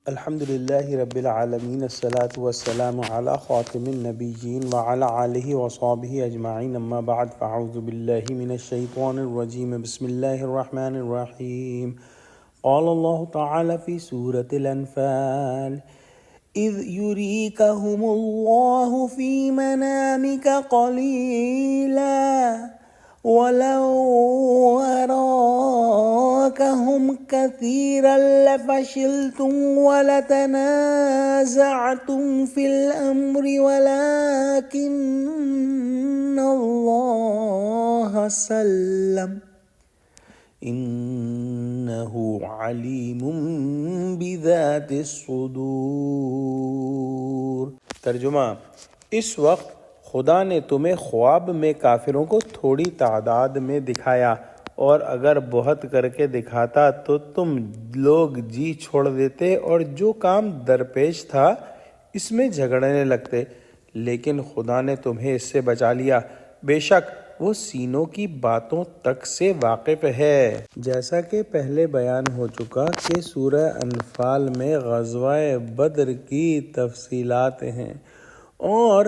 الحمدللہ رب العالمین الصلاة والسلام علی خاتم النبیین وعلی آلہ وصحبہ اجمعین اما بعد فاعوذ باللہ من الشیطان الرجیم بسم اللہ الرحمن الرحیم قال اللہ تعالی فی سورة الانفال اذ یریکہم اللہ فی منامک قلیلا وَلَوْ أَرَاكَهُمْ كَثِيرًا لَفَشِلْتُمْ وَلَتَنَازَعْتُمْ فِي الْأَمْرِ وَلَكِنَّ اللَّهَ سَلَّمَ إِنَّهُ عَلِيمٌ بِذَاتِ الصُّدُورِ۔ ترجمہ: اس وقت خدا نے تمہیں خواب میں کافروں کو تھوڑی تعداد میں دکھایا، اور اگر بہت کر کے دکھاتا تو تم لوگ جی چھوڑ دیتے اور جو کام درپیش تھا اس میں جھگڑنے لگتے، لیکن خدا نے تمہیں اس سے بچا لیا، بے شک وہ سینوں کی باتوں تک سے واقف ہے۔ جیسا کہ پہلے بیان ہو چکا کہ سورہ انفال میں غزوہ بدر کی تفصیلات ہیں، اور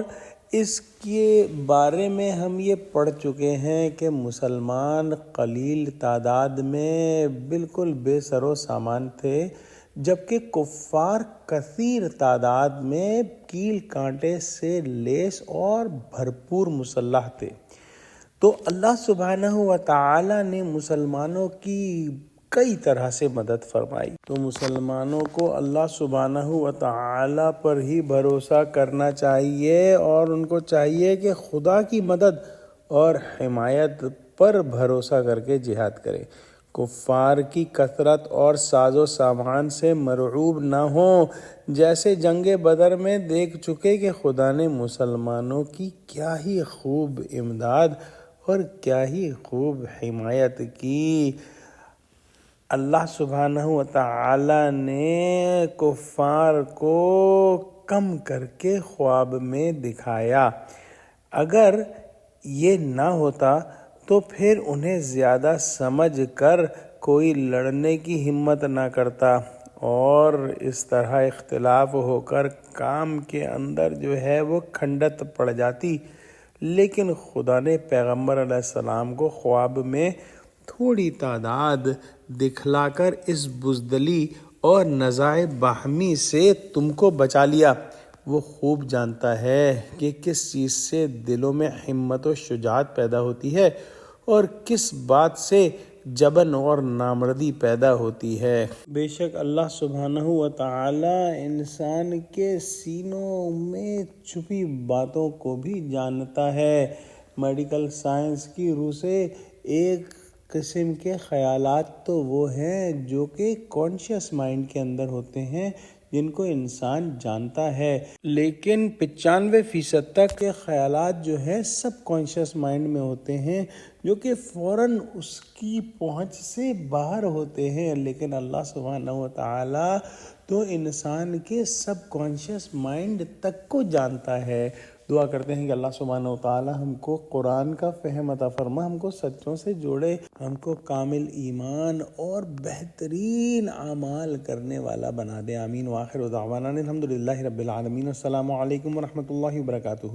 اس کے بارے میں ہم یہ پڑھ چکے ہیں کہ مسلمان قلیل تعداد میں بالکل بے سر و سامان تھے، جبکہ کفار کثیر تعداد میں کیل کانٹے سے لیس اور بھرپور مسلح تھے۔ تو اللہ سبحانہ و تعالی نے مسلمانوں کی کئی طرح سے مدد فرمائی۔ تو مسلمانوں کو اللہ سبحانہ و تعالی پر ہی بھروسہ کرنا چاہیے، اور ان کو چاہیے کہ خدا کی مدد اور حمایت پر بھروسہ کر کے جہاد کریں، کفار کی کثرت اور ساز و سامان سے مرعوب نہ ہوں۔ جیسے جنگ بدر میں دیکھ چکے کہ خدا نے مسلمانوں کی کیا ہی خوب امداد اور کیا ہی خوب حمایت کی۔ اللہ سبحانہ و تعالی نے کفار کو کم کر کے خواب میں دکھایا۔ اگر یہ نہ ہوتا تو پھر انہیں زیادہ سمجھ کر کوئی لڑنے کی ہمت نہ کرتا، اور اس طرح اختلاف ہو کر کام کے اندر جو ہے وہ کھنڈت پڑ جاتی۔ لیکن خدا نے پیغمبر علیہ السلام کو خواب میں تھوڑی تعداد دکھلا کر اس بزدلی اور نزاع باہمی سے تم کو بچا لیا۔ وہ خوب جانتا ہے کہ کس چیز سے دلوں میں ہمت و شجاعت پیدا ہوتی ہے اور کس بات سے جبن اور نامردی پیدا ہوتی ہے۔ بے شک اللہ سبحانہ و تعالی انسان کے سینوں میں چھپی باتوں کو بھی جانتا ہے۔ میڈیکل سائنس کی روح سے ایک قسم کے خیالات تو وہ ہیں جو کہ کانشیس مائنڈ کے اندر ہوتے ہیں، جن کو انسان جانتا ہے، لیکن 95% تک کے خیالات جو ہیں سب کانشیس مائنڈ میں ہوتے ہیں، جو کہ فوراً اس کی پہنچ سے باہر ہوتے ہیں۔ لیکن اللہ سبحانہ و تعالی تو انسان کے سب کانشیس مائنڈ تک کو جانتا ہے۔ دعا کرتے ہیں کہ اللہ سبحانہ و تعالی ہم کو قرآن کا فہم عطا فرما، ہم کو سچوں سے جوڑے، ہم کو کامل ایمان اور بہترین اعمال کرنے والا بنا دے۔ آمین۔ وآخر دعوانا الحمدللہ رب العالمین۔ السلام علیکم ورحمۃ اللہ وبرکاتہ۔